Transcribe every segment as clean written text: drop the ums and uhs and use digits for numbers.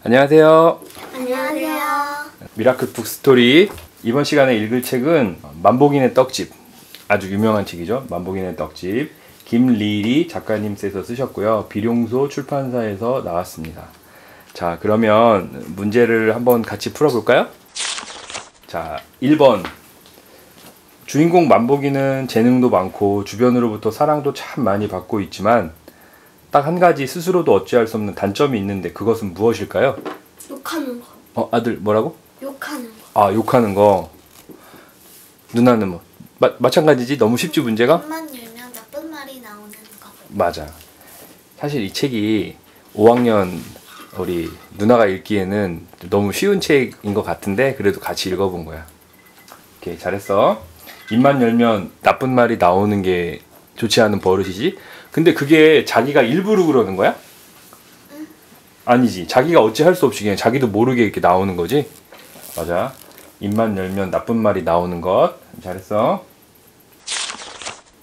안녕하세요. 안녕하세요. 미라클 북스토리. 이번 시간에 읽을 책은 만복인의 떡집. 아주 유명한 책이죠. 만복인의 떡집. 김리리 작가님께서 쓰셨고요. 비룡소 출판사에서 나왔습니다. 자, 그러면 문제를 한번 같이 풀어볼까요? 자, 1번. 주인공 만복이는 재능도 많고 주변으로부터 사랑도 참 많이 받고 있지만 딱 한 가지 스스로도 어찌할 수 없는 단점이 있는데 그것은 무엇일까요? 욕하는 거. 아들 뭐라고? 욕하는 거. 아, 욕하는 거. 누나는 뭐 마찬가지지? 너무 쉽지 문제가? 입만 열면 나쁜 말이 나오는 거. 맞아. 사실 이 책이 5학년 우리 누나가 읽기에는 너무 쉬운 책인 것 같은데 그래도 같이 읽어본 거야. 오케이, 잘했어. 입만 열면 나쁜 말이 나오는 게 좋지 않은 버릇이지? 근데 그게 자기가 일부러 그러는 거야? 응. 아니지. 자기가 어찌 할 수 없이 그냥 자기도 모르게 이렇게 나오는 거지? 맞아. 입만 열면 나쁜 말이 나오는 것. 잘했어.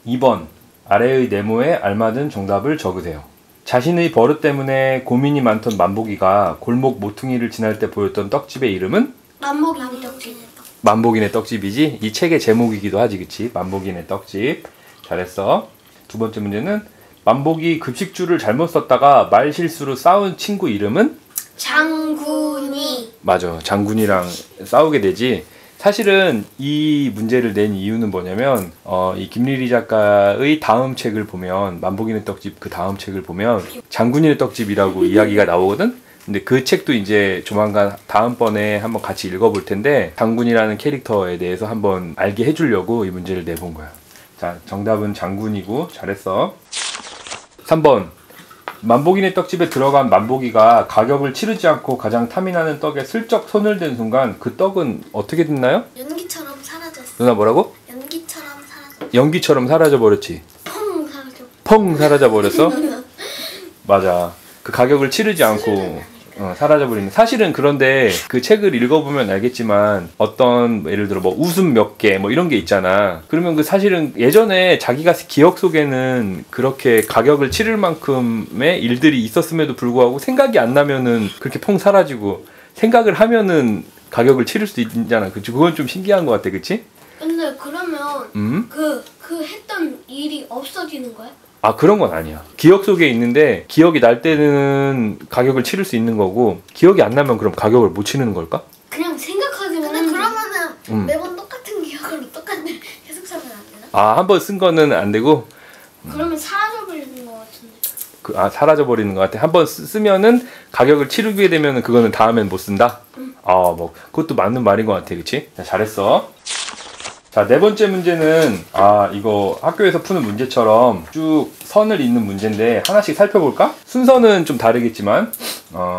2번. 아래의 네모에 알맞은 정답을 적으세요. 자신의 버릇 때문에 고민이 많던 만복이가 골목 모퉁이를 지날 때 보였던 떡집의 이름은? 만복인의 떡집. 만복인의 떡집이지? 이 책의 제목이기도 하지, 그치? 만복인의 떡집. 잘했어. 두 번째 문제는 만복이 급식줄을 잘못 썼다가 말 실수로 싸운 친구 이름은? 장군이. 맞아. 장군이랑 싸우게 되지. 사실은 이 문제를 낸 이유는 뭐냐면 이 김리리 작가의 다음 책을 보면 만복인의 떡집 그 다음 책을 보면 장군인의 떡집이라고 이야기가 나오거든. 근데 그 책도 이제 조만간 다음번에 한번 같이 읽어볼 텐데 장군이라는 캐릭터에 대해서 한번 알게 해주려고 이 문제를 내본 거야. 자, 정답은 장군이고 잘했어. 3번. 만복인의 떡집에 들어간 만복이가 가격을 치르지 않고 가장 탐이 나는 떡에 슬쩍 손을 댄 순간 그 떡은 어떻게 됐나요? 연기처럼 사라졌어. 누나 뭐라고? 연기처럼 사라졌어. 연기처럼 사라져 버렸지. 펑 사라졌어. 펑 사라져 버렸어? 맞아. 그 가격을 치르지 않고 사라져 버리는. 사실은 그런데 그 책을 읽어보면 알겠지만 어떤 예를 들어 뭐 웃음 몇 개 뭐 이런 게 있잖아. 그러면 그 사실은 예전에 자기가 기억 속에는 그렇게 가격을 치를 만큼의 일들이 있었음에도 불구하고 생각이 안 나면은 그렇게 펑 사라지고 생각을 하면은 가격을 치를 수 있잖아. 그치? 그건 좀 신기한 것 같아, 그치? 근데 그러면 그 했던 일이 없어지는 거야? 아, 그런 건 아니야. 기억 속에 있는데 기억이 날 때는 가격을 치를 수 있는 거고 기억이 안 나면 그럼 가격을 못 치는 걸까? 그냥 생각하기만. 근데 그러면은 매번 똑같은 기억으로 똑같은 계속 사면 안 되나? 아, 한 번 쓴 거는 안 되고 그러면 사라져버리는 거 같은데. 사라져 버리는 것 같아. 한 번 쓰면은 가격을 치르게 되면은 그거는 다음엔 못 쓴다. 뭐 그것도 맞는 말인 것 같아, 그렇지? 잘했어. 자, 네 번째 문제는 이거 학교에서 푸는 문제처럼 쭉 선을 잇는 문제인데 하나씩 살펴볼까? 순서는 좀 다르겠지만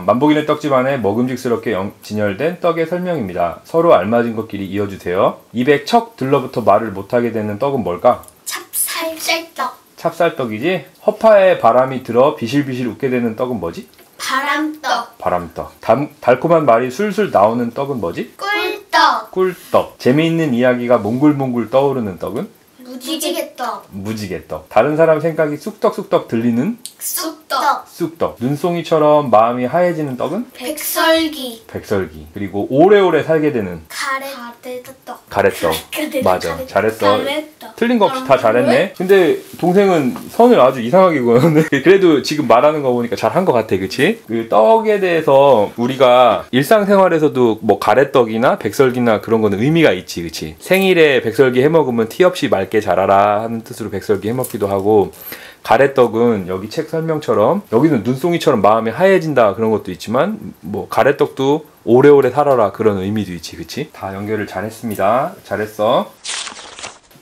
만복인의 떡집 안에 먹음직스럽게 진열된 떡의 설명입니다. 서로 알맞은 것끼리 이어주세요. 입에 척 들러붙어 말을 못하게 되는 떡은 뭘까? 찹쌀떡. 찹쌀떡이지? 허파에 바람이 들어 비실비실 웃게 되는 떡은 뭐지? 바람떡. 바람떡. 달콤한 말이 술술 나오는 떡은 뭐지? 꿀떡. 꿀떡. 재미있는 이야기가 몽글몽글 떠오르는 떡은? 무지개떡. 무지개떡. 다른 사람 생각이 쑥떡쑥떡 들리는? 쑥떡. 쑥떡. 눈송이처럼 마음이 하얘지는 떡은? 백설기. 백설기. 그리고 오래오래 살게 되는? 가래떡. 가래떡. 맞아. 잘했어. 가래떡. 틀린 거 없이 다 잘했네. 근데 동생은 선을 아주 이상하게 그었네. 그래도 지금 말하는 거 보니까 잘한 것 같아, 그치? 그 떡에 대해서 우리가 일상생활에서도 뭐 가래떡이나 백설기나 그런 거는 의미가 있지, 그치? 생일에 백설기 해먹으면 티 없이 맑게 자라라 하는 뜻으로 백설기 해먹기도 하고, 가래떡은 여기 책 설명처럼 여기는 눈송이처럼 마음이 하얘진다 그런 것도 있지만 뭐 가래떡도 오래오래 살아라 그런 의미도 있지, 그치? 다 연결을 잘했습니다. 잘했어.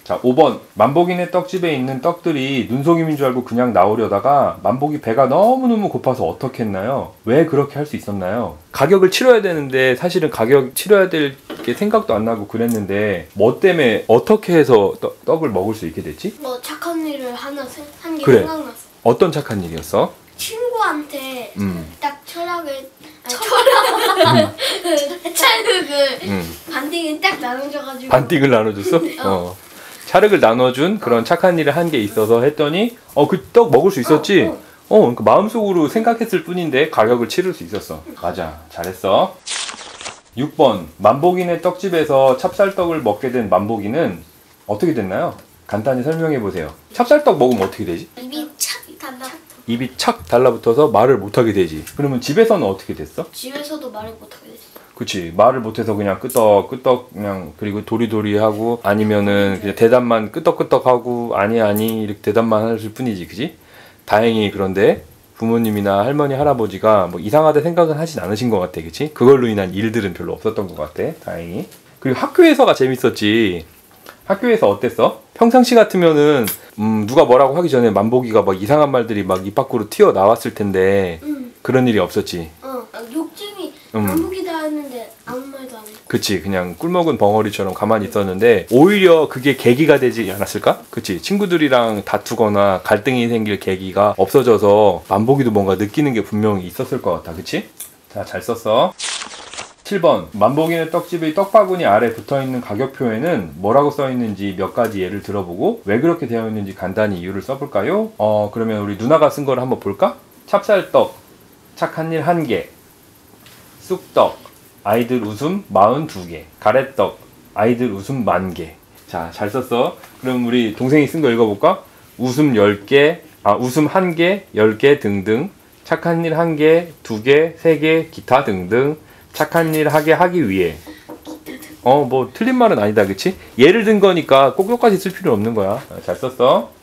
자, 5번. 만복인의 떡집에 있는 떡들이 눈속임인 줄 알고 그냥 나오려다가 만복이 배가 너무너무 고파서 어떻게 했나요? 왜 그렇게 할 수 있었나요? 가격을 치러야 되는데 사실은 가격 치러야 될 게 생각도 안 나고 그랬는데 뭐 때문에 어떻게 해서 떡을 먹을 수 있게 됐지? 뭐 착한 일을 하나 한 게 그래. 생각났어. 어떤 착한 일이었어? 친구한테 딱 찰흙을 반띵을 딱 나눠줘가지고. 반띵을 나눠줬어? 찰흙을 나눠준 그런 착한 일을 한 게 있어서 했더니 그 떡 먹을 수 있었지? 그러니까 마음속으로 생각했을 뿐인데 가격을 치를 수 있었어. 맞아, 잘했어. 6번 만복이네 떡집에서 찹쌀떡을 먹게 된 만복이는 어떻게 됐나요? 간단히 설명해 보세요. 찹쌀떡 먹으면 어떻게 되지? 입이 착 달라붙어. 입이 착 달라붙어서 말을 못하게 되지. 그러면 집에서는 어떻게 됐어? 집에서도 말을 못하게 됐어. 그치, 말을 못해서 그냥 끄떡끄떡 그냥, 그리고 도리도리 하고 아니면은 그냥 대답만 끄떡끄떡 하고 아니 이렇게 대답만 할 뿐이지. 그지? 다행히 그런데 부모님이나 할머니 할아버지가 뭐 이상하다 생각은 하진 않으신 것 같아. 그치? 그걸로 인한 일들은 별로 없었던 것 같아. 다행히. 그리고 학교에서가 재밌었지. 학교에서 어땠어? 평상시 같으면은 누가 뭐라고 하기 전에 만복이가 막 이상한 말들이 막 입 밖으로 튀어나왔을 텐데 그런 일이 없었지. 욕쟁이 만복이다 했는데 아무 말도 안 해. 그치, 그냥 꿀먹은 벙어리처럼 가만히 있었는데 오히려 그게 계기가 되지 않았을까? 그치, 친구들이랑 다투거나 갈등이 생길 계기가 없어져서 만복이도 뭔가 느끼는 게 분명히 있었을 것 같아. 그치? 자, 잘 썼어. 7번 만복이네 떡집의 떡바구니 아래 붙어있는 가격표에는 뭐라고 써있는지 몇 가지 예를 들어보고 왜 그렇게 되어 있는지 간단히 이유를 써볼까요? 그러면 우리 누나가 쓴 거를 한번 볼까? 찹쌀떡 착한 일 1개, 쑥떡 아이들 웃음 42개, 가래떡 아이들 웃음 10,000개. 자, 잘 썼어. 그럼 우리 동생이 쓴 거 읽어볼까? 웃음 10개, 웃음 1개, 10개 등등, 착한 일 1개, 2개, 3개, 기타 등등, 착한 일 하기 위해. 뭐 틀린 말은 아니다. 그치? 예를 든 거니까 꼭 똑같이 쓸 필요는 없는 거야. 잘 썼어.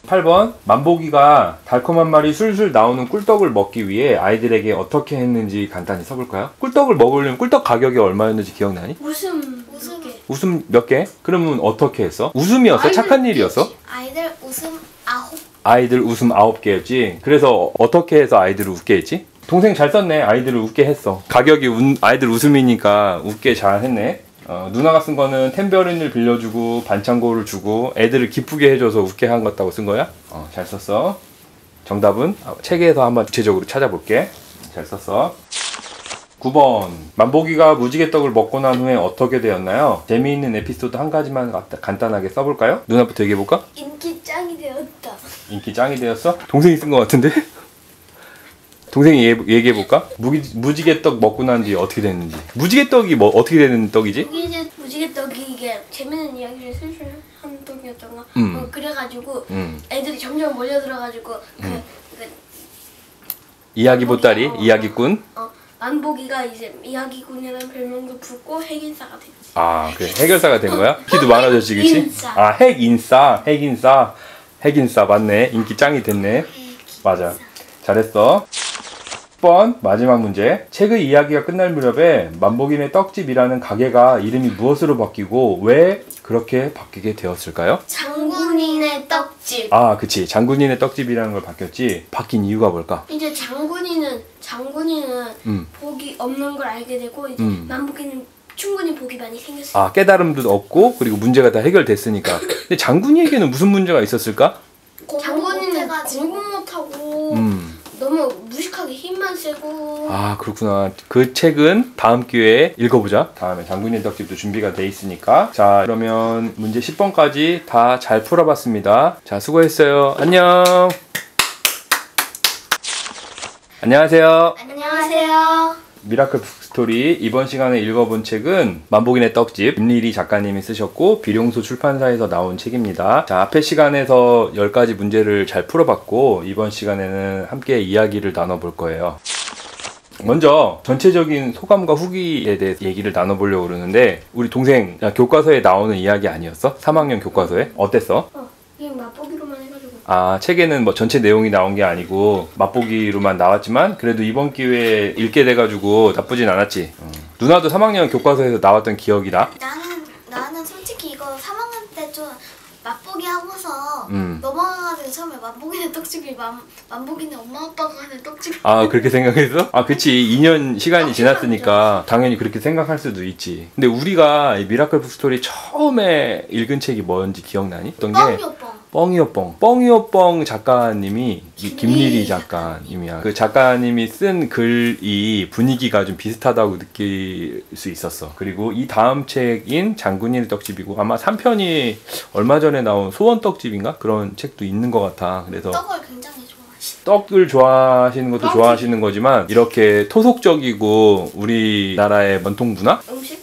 8번 만복이가 달콤한 말이 술술 나오는 꿀떡을 먹기 위해 아이들에게 어떻게 했는지 간단히 써볼까요? 꿀떡을 먹으려면 꿀떡 가격이 얼마였는지 기억나니? 웃음 웃음 몇 개? 그러면 어떻게 했어? 웃음이었어? 착한 일이었어? 아이들 웃음 9. 아이들 웃음 9개였지. 그래서 어떻게 해서 아이들을 웃게 했지? 동생 잘 썼네. 아이들을 웃게 했어. 가격이 아이들 웃음이니까 웃게 잘 했네. 누나가 쓴 거는 템버린을 빌려주고 반창고를 주고 애들을 기쁘게 해줘서 웃게 한 것 같다고 쓴 거야? 잘 썼어. 정답은 책에서 한번 구체적으로 찾아볼게. 잘 썼어. 9번 만복이가 무지개떡을 먹고 난 후에 어떻게 되었나요? 재미있는 에피소드 한 가지만 간단하게 써볼까요? 누나부터 얘기해볼까? 인기 짱이 되었다. 인기 짱이 되었어? 동생이 쓴 것 같은데? 동생이 얘기해볼까? 무지개떡 먹고 난 뒤에 어떻게 됐는지. 무지개떡이 뭐 어떻게 되는 떡이지? 무지개떡이 이게 재밌는 이야기를 슬슬 하는 떡이었잖아. 그래가지고 애들이 점점 몰려들어가지고 그 이야기 보따리, 이야기꾼. 만복이가 이제 이야기꾼이라는 별명도 붙고 핵인싸가 됐지. 그래. 해결사가 된 거야? 키도 많아졌지, 그치? 핵인싸. 핵인싸 맞네. 인기 짱이 됐네. 맞아. 잘했어. 10번 마지막 문제. 책의 이야기가 끝날 무렵에 만복이네 떡집이라는 가게가 이름이 무엇으로 바뀌고 왜 그렇게 바뀌게 되었을까요? 장군이네 떡집. 그치. 장군이네 떡집이라는 걸 바뀌었지. 바뀐 이유가 뭘까? 이제 장군이는 복이 없는 걸 알게 되고 이제 만복이는 충분히 복이 많이 생겼어. 깨달음도 없고 그리고 문제가 다 해결됐으니까. 근데 장군이에게는 무슨 문제가 있었을까? 장군이는 공부 못하고 너무 무식하게 힘만 세고. 그렇구나. 그 책은 다음 기회에 읽어보자. 다음에 장군의 떡집도 준비가 돼 있으니까. 자, 그러면 문제 10번까지 다 잘 풀어봤습니다. 자, 수고했어요. 안녕. 안녕하세요. 안녕하세요. 미라클 북스토리 이번 시간에 읽어본 책은 만복이네 떡집 김리리 작가님이 쓰셨고 비룡소 출판사에서 나온 책입니다. 자, 앞에 시간에서 10가지 문제를 잘 풀어봤고 이번 시간에는 함께 이야기를 나눠볼 거예요. 먼저 전체적인 소감과 후기에 대해서 얘기를 나눠보려고 그러는데 우리 동생 교과서에 나오는 이야기 아니었어? 3학년 교과서에? 어땠어? 이게 맛보기로만 해가지고. 책에는 뭐 전체 내용이 나온 게 아니고 맛보기로만 나왔지만 그래도 이번 기회에 읽게 돼가지고 나쁘진 않았지. 누나도 3학년 교과서에서 나왔던 기억이 나? 나는 솔직히 이거 3학년 때 좀 맛보기 하고서 넘어가가지고 처음에 만복이네 떡집이 만복이네 엄마 아빠가 하는 떡집. 그렇게 생각했어? 그치. 2년 시간이 지났으니까 당연히 그렇게 생각할 수도 있지. 근데 우리가 이 미라클 북스토리 처음에 읽은 책이 뭔지 기억나니? 어떤 게 뻥이어뻥 작가님이 김리리 작가님이야. 그 작가님이 쓴 글이 분위기가 좀 비슷하다고 느낄 수 있었어. 그리고 이 다음 책인 장군이네 떡집이고 아마 3편이 얼마 전에 나온 소원 떡집인가? 그런 책도 있는 것 같아. 그래서 떡을 굉장히 좋아해. 떡을 좋아하시는 것도 좋아하시는 거지만 이렇게 토속적이고 우리나라의 전통 문화? 음식?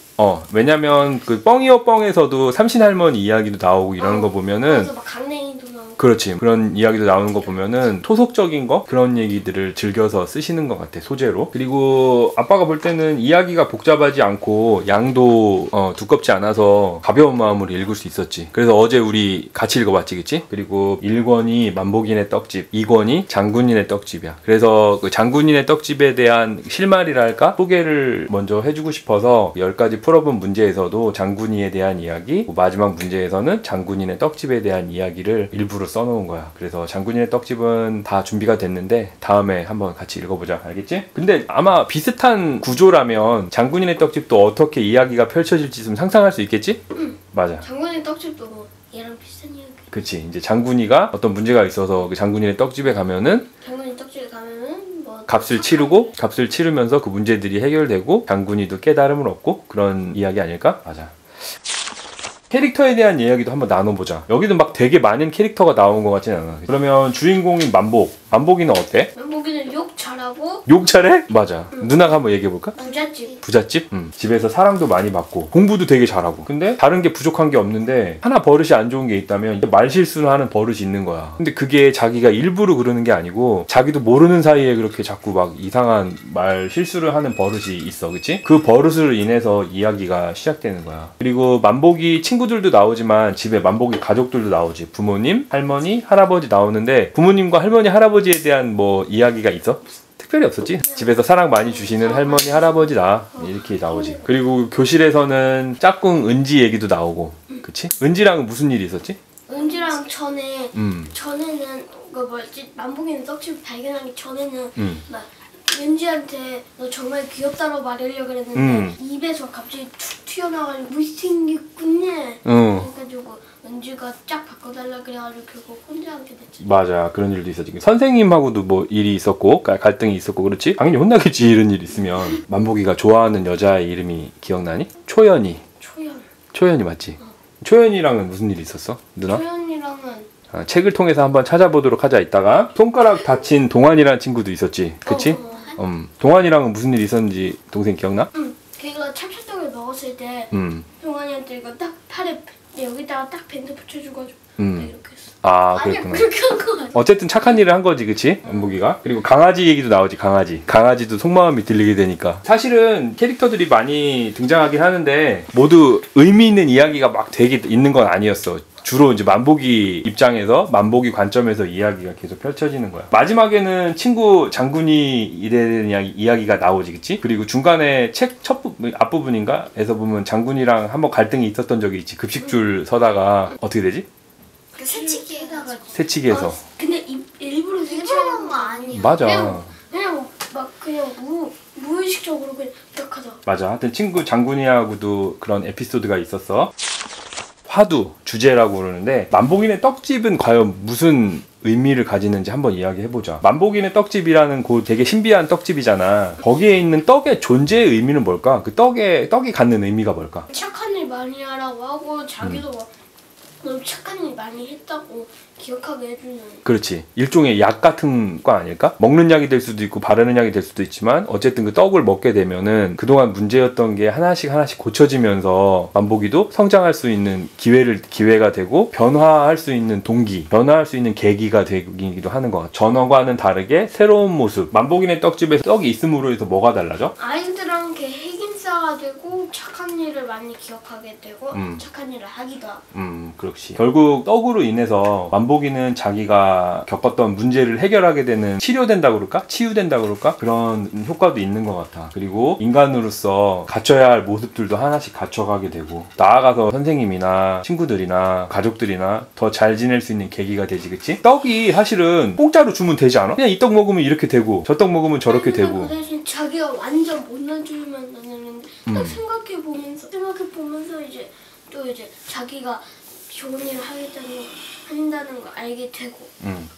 왜냐면 그 뻥이어 뻥에서도 삼신할머니 이야기도 나오고 이러는 거 보면은 그래서 막 강냉이도 나오고. 그렇지. 그런 이야기도 나오는 거 보면은 토속적인 거 그런 얘기들을 즐겨서 쓰시는 것 같아, 소재로. 그리고 아빠가 볼 때는 이야기가 복잡하지 않고 양도 두껍지 않아서 가벼운 마음으로 읽을 수 있었지. 그래서 어제 우리 같이 읽어봤지, 그치? 그리고 1권이 만복인의 떡집, 2권이 장군인의 떡집이야. 그래서 그 장군인의 떡집에 대한 실마리랄까? 소개를 먼저 해주고 싶어서 10가지 풀어본 문제에서도 장군이에 대한 이야기, 마지막 문제에서는 장군인의 떡집에 대한 이야기를 일부러 써놓은 거야. 그래서 장군인의 떡집은 다 준비가 됐는데 다음에 한번 같이 읽어보자. 알겠지? 근데 아마 비슷한 구조라면 장군인의 떡집도 어떻게 이야기가 펼쳐질지 좀 상상할 수 있겠지? 맞아. 장군의 떡집도 뭐 얘랑 비슷한 이야기. 그치. 이제 장군이가 어떤 문제가 있어서 그 장군인의 떡집에 가면은 장군의 떡집에 가면은 뭐 값을 치르면서 그 문제들이 해결되고 장군이도 깨달음을 얻고 그런 이야기 아닐까? 맞아. 캐릭터에 대한 이야기도 한번 나눠보자. 여기도 막 되게 많은 캐릭터가 나온 것 같진 않아. 그러면 주인공인 만복이는 어때? 만복이는 욕 잘하고 욕 잘해? 맞아. 누나가 한번 얘기해볼까? 부잣집. 부잣집? 집에서 사랑도 많이 받고 공부도 되게 잘하고. 근데 다른 게 부족한 게 없는데 하나 버릇이 안 좋은 게 있다면 말 실수를 하는 버릇이 있는 거야. 근데 그게 자기가 일부러 그러는 게 아니고 자기도 모르는 사이에 그렇게 자꾸 막 이상한 말 실수를 하는 버릇이 있어. 그치? 그 버릇으로 인해서 이야기가 시작되는 거야. 그리고 만복이 친구들도 나오지만 집에 만복이 가족들도 나오지. 부모님, 할머니, 할아버지 나오는데 부모님과 할머니, 할아버지에 대한 뭐 이야기가 있어? 특별히 없었지. 집에서 사랑 많이 주시는 할머니, 할아버지다 이렇게 나오지. 그리고 교실에서는 짝꿍 은지 얘기도 나오고. 그치? 은지랑은 무슨 일이 있었지? 은지랑 전에는 그 뭐였지? 만복이는 떡집 발견하기 전에는 막 은지한테 너 정말 귀엽다고 말하려고 그랬는데 입에서 갑자기 툭 튀어나가지고 못생겼군요. 그래가지고 은지가 쫙 바꿔달라 그래가지고 결국 혼자 하게 됐지. 맞아. 그런 일도 있었지. 선생님하고도 뭐 일이 있었고 갈등이 있었고 그렇지? 당연히 혼나겠지 이런 일이 있으면. 만복이가 좋아하는 여자의 이름이 기억나니? 초연이. 초연이 맞지? 초연이랑은 무슨 일이 있었어? 누나? 초연이랑은 책을 통해서 한번 찾아보도록 하자. 이따가 손가락 다친 동환이라는 친구도 있었지. 그치? 동환이랑은 무슨 일이 있었는지 동생 기억나? 걔가 참치떡을 먹었을 때 동환이한테 이거 딱 팔에 여기다가 딱 밴드 붙여줘가지고 이렇게 했어. 아, 그랬구나. 아니 그렇게 한 거 아니야. 어쨌든 착한 일을 한 거지, 그치? 만복이가. 그리고 강아지 얘기도 나오지, 강아지. 강아지도 속마음이 들리게 되니까. 사실은 캐릭터들이 많이 등장하긴 하는데 모두 의미 있는 이야기가 막 되게 있는 건 아니었어. 주로 이제 만복이 입장에서 만복이 관점에서 이야기가 계속 펼쳐지는 거야. 마지막에는 친구 장군이 이래는 이야기가 나오지, 그치? 그리고 중간에 책 앞부분인가? 에서 보면 장군이랑 한번 갈등이 있었던 적이 있지. 급식줄 서다가 어떻게 되지? 그 새치기에다가. 새치기에서. 근데 일부러 새치기한 거 아니야. 맞아. 그냥 막 그냥 무의식적으로 그냥 딱 하자. 맞아. 하여튼 친구 장군이하고도 그런 에피소드가 있었어. 화두, 주제라고 그러는데 만복인의 떡집은 과연 무슨 의미를 가지는지 한번 이야기해보자. 만복인의 떡집이라는 곳 되게 신비한 떡집이잖아. 거기에 있는 떡의 존재의 의미는 뭘까? 그 떡이 갖는 의미가 뭘까? 착한 일 많이 하라고 하고 자기도 막 너무 착한 일 많이 했다고 기억하게 해주는. 그렇지. 일종의 약 같은 거 아닐까? 먹는 약이 될 수도 있고 바르는 약이 될 수도 있지만 어쨌든 그 떡을 먹게 되면은 그동안 문제였던 게 하나씩 고쳐지면서 만복이도 성장할 수 있는 기회가 되고 변화할 수 있는 변화할 수 있는 계기가 되기도 하는 것 같아. 전어과는 다르게 새로운 모습. 만복인의 떡집에 떡이 있음으로 해서 뭐가 달라져? 아이들한테 핵인싸가 되고 착한 일을 많이 기억하게 되고 착한 일을 하기도 하고. 그렇지. 결국 떡으로 인해서 만복이는 자기가 겪었던 문제를 해결하게 되는 치료된다 그럴까? 치유된다 그럴까? 그런 효과도 있는 것 같아. 그리고 인간으로서 갖춰야 할 모습들도 하나씩 갖춰가게 되고 나아가서 선생님이나 친구들이나 가족들이나 더 잘 지낼 수 있는 계기가 되지, 그치? 떡이 사실은 공짜로 주면 되지 않아? 그냥 이 떡 먹으면 이렇게 되고 저 떡 먹으면 저렇게 되고. 그 대신 자기가 완전 못난 줄만 아는데 딱 생각해보면서 이제 또 이제 자기가 좋은 일을 하겠다는 한다는 거 알게 되고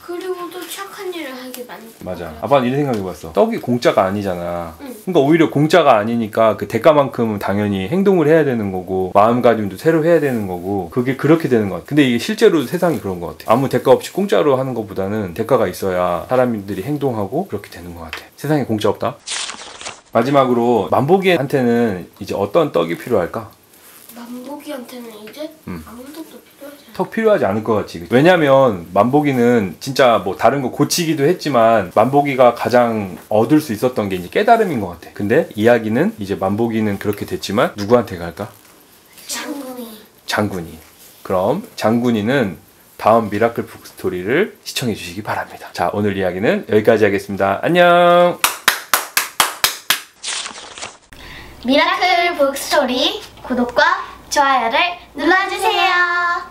그리고 또 착한 일을 하게 만들고. 맞아. 아빠는 이런 생각해봤어. 떡이 공짜가 아니잖아. 응. 그러니까 오히려 공짜가 아니니까 그 대가만큼은 당연히 행동을 해야 되는 거고 마음가짐도 새로 해야 되는 거고 그게 그렇게 되는 것 같아. 근데 이게 실제로 세상이 그런 것 같아. 아무 대가 없이 공짜로 하는 것보다는 대가가 있어야 사람들이 행동하고 그렇게 되는 것 같아. 세상에 공짜 없다. 마지막으로 만보기한테는 이제 어떤 떡이 필요할까? 만보기한테는 이제 아무 떡도 필요하지 않아. 턱 필요하지 않을 것 같지. 왜냐면 만보기는 진짜 뭐 다른 거 고치기도 했지만 만보기가 가장 얻을 수 있었던 게 이제 깨달음인 것 같아. 근데 이야기는 이제 만보기는 그렇게 됐지만 누구한테 갈까? 장군이. 그럼 장군이는 다음 미라클 북스토리를 시청해 주시기 바랍니다. 자, 오늘 이야기는 여기까지 하겠습니다. 안녕. 미라클 북스토리 구독과 좋아요를 눌러주세요.